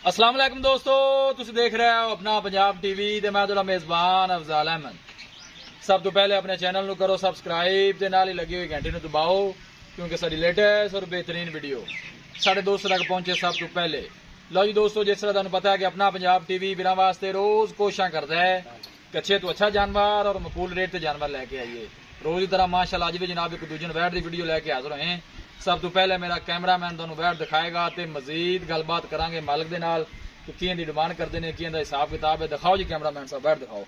अस्सलाम वालेकुम दोस्तों, तुम देख रहे हो अपना पंजाब टीवी ते मैं तुहाडा मेज़बान अफजाल अहमद। सब तो पहले अपने चैनल नूं करो सबसक्राइब ते नाल ही लगी हुई घंटी नूं दबाओ, क्योंकि साडी लेटेस्ट और बेहतरीन वीडियो साढ़े दोस्तों तक पहुंचे सब तो पहले। लो जी दोस्तों, जिस तरह तुहानूं पता है कि अपना पंजाब टीवी वीरां वास्ते रोज़ कोशिशां करता है कि अच्छे तो अच्छा जानवर और मकबूल रेट से जानवर लैके आइए। रोज़ की तरह माशाअल्लाह अज भी जनाब एक दूजे वैट की वीडियो लैके हाजिर होए। सब तो पहले मेरा कैमरामैन तुहानूं वैट दिखाएगा तो मजीद गलबात करांगे मालिक दे नाल कि कियां दी डिमांड करते हैं, कियां दा हिसाब किताब है। दिखाओ जी कैमरामैन साहब, वैट दिखाओ।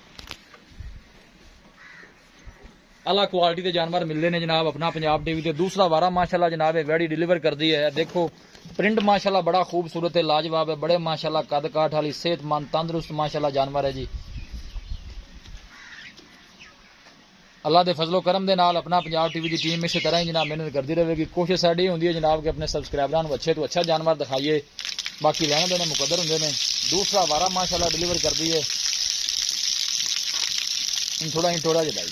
अला क्वालिटी के जानवर मिलते हैं जनाब अपना पंजाब टीवी ते। दूसरा वारा माशाल्लाह जनाब एक वैड़ी डिलीवर कर दी है। देखो प्रिंट माशाल्लाह बड़ा खूबसूरत है, लाजवाब है, बड़े माशाल्लाह कद काठ वाली सेहतमंद तंदुरुस्त माशाल्लाह जानवर है जी। अल्लाह के फजलो करम के नाल अपना पंजाब टीवी की टीम इस तरह ही जनाब मेहनत करती रहेगी। कोशिश साड़ी होंगी है जनाब कि अपने सबसक्राइबरां को अच्छे तो अच्छा जानवर दिखाइए, बाकी लेने देने मुकद्दर होंगे ने। दूसरा वारा माशाल्लाह डिलीवर कर दी है। थोड़ा जलाई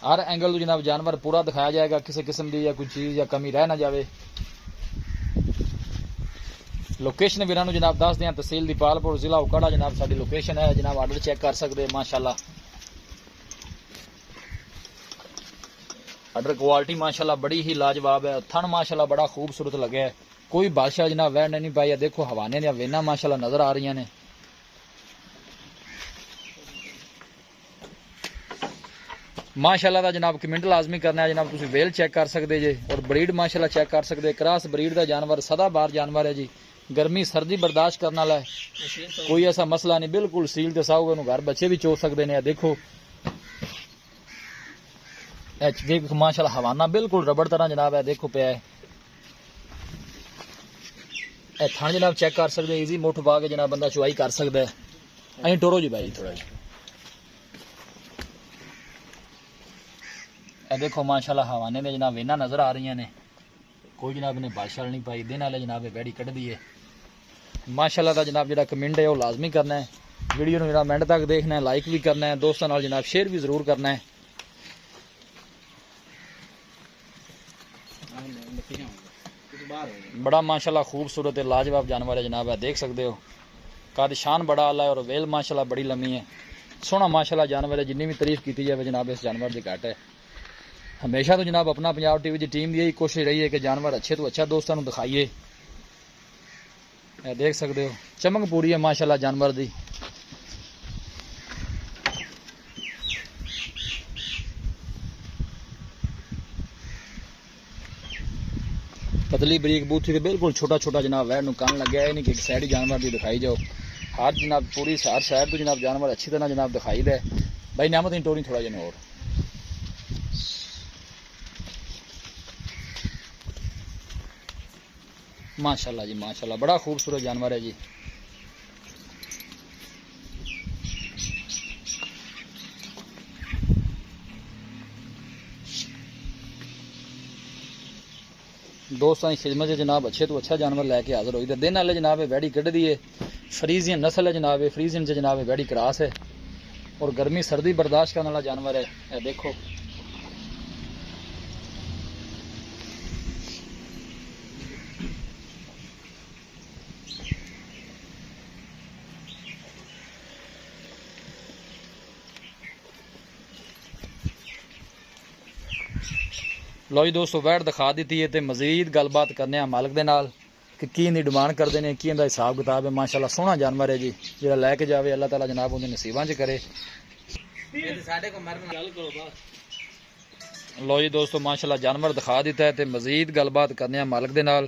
हर एंगल तो जनाब जानवर पूरा दिखाया जाएगा, किसी किस्म की या कोई चीज़ या कमी रह ना जाए। लोकेशन वीरां नूं जनाब दस दें, तहसील दीपालपुर जिला उकाड़ा जनाब साडी लोकेशन है। जनाब आर्डर चेक कर सकते माशाल्लाह। आर्डर क्वालिटी माशाल्लाह बड़ी ही लाजवाब है। थन माशाल्लाह बड़ा खूबसूरत लगे है, कोई बादशाह जनाब वह नहीं पाई है। देखो हवाने दी वेना माशाल्लाह नजर आ रही ने। माशाल्लाह दा जनाब कमेंट लाजमी करना है जनाब। तुसीं वेल चेक कर सकते जे और ब्रीड माशाल्लाह चेक कर सकते। क्रॉस ब्रीड का जानवर सदाबार जानवर है जी। गर्मी सर्दी बर्दाश्त करने वाला है, कोई ऐसा मसला नहीं, बिल्कुल सील ते साऊ। घर बच्चे भी चो सकते हैं। देखो माशाल्लाह हवाना बिल्कुल रबड़ तरह जनाब है। देखो पे थान जनाब चेक कर सकते, इजी मुठ पा के जनाब बंदा चुआई कर सकता है। अं टोरो जी भाई थोड़ा जी। देखो माशाल्लाह हवाने में जनाब वेना नजर आ रही ने, कोई जनाब ने बादशाह नहीं पाई। दिन वाले जनाब बैड़ी कट दी है माशाल्लाह दा। जनाब जो कमेंट है वो लाजमी करना है, वीडियो में जनाब एंड तक देखना है, लाइक भी करना है, दोस्तों नाल जनाब शेयर भी जरूर करना है। बड़ा माशाल्लाह खूबसूरत है, लाजवाब जानवर है जनाब है। देख सकते हो कद शान बड़ा आला है और वेल माशाल्लाह बड़ी लम्मी है। सोहना माशाल्लाह जानवर है, जिन्नी भी तारीफ की जाए जनाब इस जानवर की घट है। हमेशा तो जनाब अपना पंजाब टीवी की टीम की यही कोशिश रही है कि जानवर अच्छे तो अच्छा दोस्तों को दिखाइए। देख सकते हो चमक पूरी है माशाल्लाह जानवर की। पतली बरीक बूथी बिल्कुल छोटा छोटा जनाब वैड नूं कान लग्या है, नहीं कि एक साइड जानवर की दिखाई जाओ। हर जनाब पूरी हर साइड तो जनाब जानवर अच्छी तरह जनाब दिखाई दे। भाई नामत इन टोरी थोड़ा जन और माशाल्लाह जी माशाल्लाह बड़ा खूबसूरत जानवर है जी। दोस्तों की खिदमत से जनाब अच्छे तो अच्छा जानवर लैके हाजिर हुई। दिन वाले जनाब वैड़ी कढ़ दी है, फ्रीजियन नस्ल है जनाब, फ्रीजियन से जनाब वैड़ी क्रॉस है और गर्मी सर्दी बर्दाश्त करने वाला जानवर है। देखो लो जी दोस्तों वैट दिखा दी है, तो मजीद गलबात करने मालिक के नाल कि किं दी डिमांड करते हैं, किं दा हिसाब किताब है। माशाल्लाह सोहना जानवर है जी, जो लैके जाए अल्लाह ताला जनाब उन्हें नसीबां च करे। लो जी दोस्तों माशाल्लाह जानवर दिखा दिता है, तो मजीद गलबात करने मालिक के नाल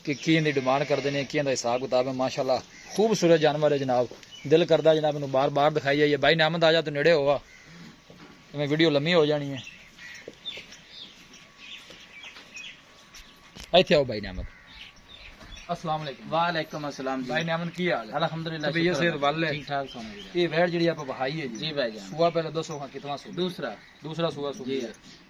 कि किं दी डिमांड करते हैं, किं दा हिसाब किताब है। माशाल्लाह खूबसूरत जानवर है जनाब, दिल करता जनाब इन्हू बार बार दिखाई जाइए। भाई नामद आ जा तो नेड़े होगा, मैं वीडियो लम्मी हो जानी है। इत्थे आओ भाई नामद। अस्सलाम वालेकुम। वालेकुम अस्सलाम जी। भाई नामद की हाल है? अल्हम्दुलिल्लाह तबीयत सेहत वाले ठीक ठाक सोना जी। ये वैट जी आप बहाई है जी भाई जान। सुआ पहले दसो हाँ कितना सु दूसरा सुआ सु जी।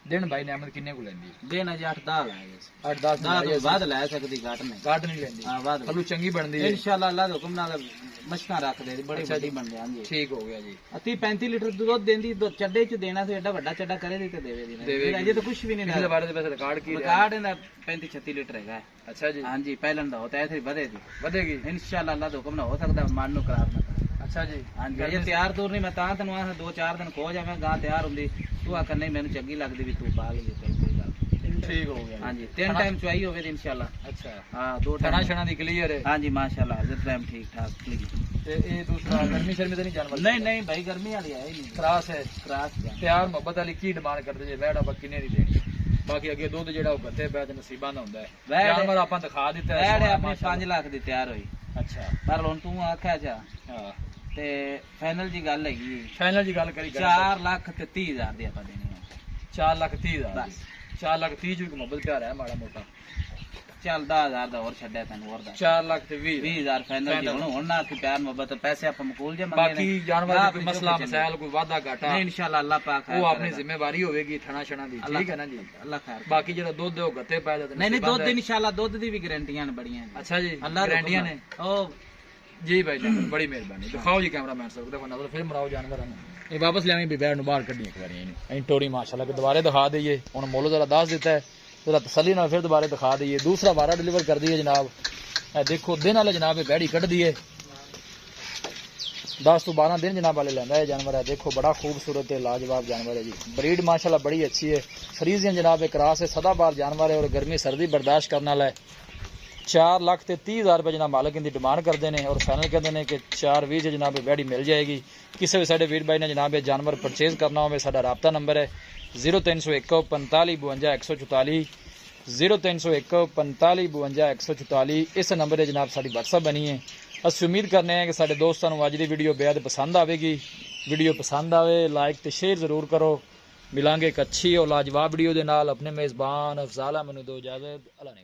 दिन भाई नामद किन्ने को लेंदी? दिन अज 8-10 लाए 8-10 बाद लै सकदी घट नहीं घट नहीं लेंदी। हां बाद कलू चंगी बनदी है इंशाल्लाह अल्लाह दे हुक्म नाल ਮਸ਼ਕਾਂ ਰੱਖਦੇ ਜੀ ਬੜੀ ਅੱਛਾ ਵੱਡੀ ਜੀ। ਬਣ ਜਾਂਦੀ ਠੀਕ ਹੋ ਗਿਆ ਜੀ। 35 ਲੀਟਰ ਦੁੱਧ ਦਿੰਦੀ ਚੱਡੇ ਚ ਦੇਣਾ ਸੀ ਐਡਾ ਵੱਡਾ ਚੱਡਾ ਕਰੇ ਦੀ ਤੇ ਦੇਵੇ ਦੀ ਦੇਵੇਗੀ। ਅਜੇ ਤਾਂ ਕੁਝ ਵੀ ਨਹੀਂ ਪਿਛਲੇ ਬਾਰੇ ਦੇ ਵੈਸੇ ਰਿਕਾਰਡ ਕੀ ਰਿਹਾ? ਰਿਕਾਰਡ ਇਹਦਾ 35-36 ਲੀਟਰ ਹੈਗਾ ਹੈ। ਅੱਛਾ ਜੀ, ਹਾਂਜੀ ਪਹਿਲਾਂ ਦਾ ਹੋਤਾ ਹੈ ਫਿਰ ਵਧੇ ਦੀ ਵਧੇਗੀ। ਇਨਸ਼ਾਅੱਲਾ ਅੱਲਾ ਦਾ ਹੁਕਮ ਨਾ ਹੋ ਸਕਦਾ ਮਨ ਨੂੰ ਖਰਾਬ ਨਾ ਕਰੇ। ਅੱਛਾ ਜੀ, ਹਾਂਜੀ ਅਜੇ ਤਿਆਰ ਤੂਰ ਨਹੀਂ ਮੈਂ ਤਾਂ ਤੈਨੂੰ ਆਹ 2-4 ਦਿਨ ਖੋ ਜਾਵਾਂ ਗਾਂ ਤਿਆਰ ਹੁੰਦੀ ਤੂੰ ਆਖ ਨਹੀਂ ਮੈਨੂੰ ਚੰਗੀ ਲੱਗਦੀ ਵੀ ਤੂੰ ਪਾ ਲਈ ਚੱਲ ਕੋਈ ਗੱਲ ਨੀ। ਠੀਕ ਹੋ ਗਿਆ ਜੀ। ਹਾਂਜੀ 3 ਟਾਈਮ ਚੁਆਈ ਹੋਵੇ ਤੇ ਇਨਸ਼ਾਅੱਲਾ ਅੱਛਾ, ਹਾਂ 2 ਟਣਾ ਟਾਈਮ ਛਣਾ ਦੀ ਕਲੀਅਰ ਹੈ। ਹਾਂਜੀ ਮਾਸ਼ਾਅੱਲਾ ਹਰ ਟਾਈਮ ਠੀਕ ਠਾਕ ਠੀਕ। ਤੇ ਇਹ ਦੂਸਰਾ ਗਰਮੀ ਸ਼ਰਮੀ ਤਾਂ ਨਹੀਂ ਜਾਨਵਰ? ਨਹੀਂ ਨਹੀਂ ਭਾਈ ਗਰਮੀ ਵਾਲੀ ਹੈ ਹੀ ਨਹੀਂ ਕਰਾਸ ਹੈ। ਕਰਾਸ ਜਾਂ ਪਿਆਰ ਮੁਹੱਬਤ ਵਾਲੀ ਕੀ ਡਿਮਾਂਡ ਕਰਦੇ ਜੇ ਵੈੜ ਆਪਾਂ ਕਿੰਨੇ ਦੀ ਦੇਣੀ? ਬਾਕੀ ਅੱਗੇ ਦੁੱਧ ਜਿਹੜਾ ਉਹ ਗੱਤੇ ਪੈ ਤੇ ਨਸੀਬਾਂ ਦਾ ਹੁੰਦਾ ਹੈ। ਵੈੜ- ਜਾਨਵਰ ਆਪਾਂ ਦਿਖਾ ਦਿੱਤਾ ਹੈ, ਐਡ ਸੋਹਣਾ ਆਪਣੀ ਮਾਸ਼ਾਅੱਲਾ। 5 ਲੱਖ ਦੀ ਤਿਆਰ ਹੋਈ ਅੱਛਾ, ਪਰ ਹੁਣ ਤੂੰ ਆਖਿਆ ਜਾ ਹਾਂ ਤੇ ਫਾਈਨਲ ਜੀ ਗੱਲ ਹੈਗੀ ਫਾਈਨਲ ਦੀ ਗੱਲ ਕਰੀ 4 ਲੱਖ ਤੇ 30 ਹਜ਼ਾਰ ਦੀ ਆਪਾਂ ਦੇਣੀ ਹੈ 4,30,000 ਬਸ। 4,30,000 ਚ ਮੁਹੱਬਤ ਪਿਆਰ ਹੈ ਮਾੜਾ ਮੋਟਾ। ਚੱਲ 10,000 ਦਾ ਹੋਰ ਛੱਡਿਆ ਤੈਨੂੰ ਹੋਰ ਦਾ 4,20,000 20,000 ਫਾਈਨਲ ਜੀ ਹੁਣ ਨਾ ਕਿ ਪਿਆਰ ਮੁਹੱਬਤ ਪੈਸੇ ਆਪਾਂ ਮਕੂਲ ਜੇ ਮੰਗੇ ਬਾਕੀ ਜਾਨਵਰ ਦਾ ਕੋਈ ਮਸਲਾ ਮਸਾਇਲ ਕੋਈ ਵਾਧਾ ਘਾਟਾ ਨਹੀਂ ਇਨਸ਼ਾਅੱਲਾ ਅੱਲਾਹ ਪਾਕ ਉਹ ਆਪਣੀ ਜ਼ਿੰਮੇਵਾਰੀ ਹੋਵੇਗੀ ਥਣਾ ਛਣਾ ਦੀ, ਠੀਕ ਹੈ ਨਾ ਜੀ। ਅੱਲਾਹ ਖੈਰ ਬਾਕੀ ਜਿਹੜਾ ਦੁੱਧ ਹੈ ਉਹ ਗੱਤੇ ਪੈ ਜਾਂਦੇ ਨਹੀਂ ਨਹੀਂ ਦੁੱਧ ਇਨਸ਼ਾਅੱਲਾ ਦੁੱਧ ਦੀ ਵੀ ਗਾਰੰਟੀਆਂ ਨੇ ਬੜੀਆਂ ਜੀ। ਅੱਛਾ ਜੀ, ਅੱਲਾਹ ਦਾ ਗਾਰੰਟੀਆਂ ਹੁਕਮ ਨੇ। ਹੈ। ਉਹ ਜੀ ਭਾਈ ਜਾਨ ਬੜੀ ਮਿਹਰਬਾਨੀ। ਦਿਖਾਓ ਜੀ ਕੈਮਰਾਮੈਨ ਸਾਹਿਬ, ਦੇਖੋ ਨਜ਼ਰ ਫਿਰ ਮਰਾਓ ਜਾਨਵਰਾਂ ਨੂੰ। ਇਹ ਵਾਪਸ ਲਿਆਵੇਂ ਵੀ ਬੈੜ ਨੂੰ ਬਾਹਰ ਕੱਢੀ ਇੱਕ ਵਾਰੀ ਇਹਨੂੰ ਅਸੀਂ ਟੋਰੀ ਮਾਸ਼ਾਅੱਲਾ ਕਿ ਦੁਬਾਰੇ ਦਿਖਾ ਦਈਏ। ਹੁਣ ਮੁੱਲ ਜ਼ਰਾ ਦੱਸ ਦਿੱਤਾ ਹੈ, ਜ਼ਰਾ ਤਸੱਲੀ ਨਾਲ ਫਿਰ ਦੁਬਾਰੇ ਦਿਖਾ ਦਈਏ। ਦੂਸਰਾ ਵਾਰਾ ਡਿਲੀਵਰ ਕਰ ਦਈਏ ਜਨਾਬ। ਇਹ ਦੇਖੋ ਦਿਨ ਵਾਲੇ ਜਨਾਬ ਇਹ ਬੈੜੀ ਕੱਢ ਦਈਏ 10 ਤੋਂ 12 दिन जनाब वाले लेंदा है जानवर है। देखो बड़ा खूबसूरत है, लाजवाब जानवर है जी। ब्रीड माशाल्लाह बड़ी अच्छी है। फ्रीजियन जनाब एक क्रास है, सदाबहार जानवर है और गर्मी सर्दी बर्दाश्त करने वाला है। 4,30,000 रुपये जनाब मालिक इनकी डिमांड करते हैं और फाइनल कहते हैं कि 4,20 जनाब बैड़ी मिल जाएगी। किसी भी साढ़े वीर भाई ने जनाब ये जानवर परचेज करना हो साਡਾ राबता नंबर है 0301 45 52 144 0301 45 52 144। इस नंबर पर जनाब साड़ी WhatsApp बनी है। ਅਸੀਂ ਉਮੀਦ ਕਰਨੇ ਆ ਕਿ ਸਾਡੇ ਦੋਸਤਾਂ ਨੂੰ ਅੱਜ ਦੀ ਵੀਡੀਓ ਬੇहद ਪਸੰਦ ਆਵੇਗੀ। ਵੀਡੀਓ ਪਸੰਦ ਆਵੇ ਲਾਈਕ ਤੇ ਸ਼ੇਅਰ ਜ਼ਰੂਰ ਕਰੋ। ਮਿਲਾਂਗੇ ਇੱਕ ਅੱਛੀ ਔਰ ਲਾਜਵਾਬ ਵੀਡੀਓ ਦੇ ਨਾਲ। ਆਪਣੇ ਮੇਜ਼ਬਾਨ ਅਫਜ਼ਾਲ ਅਹਿਮਦ ਨੂੰ ਦਿਓ ਇਜਾਜ਼ਤ। ਅੱਲਾ ਨੇ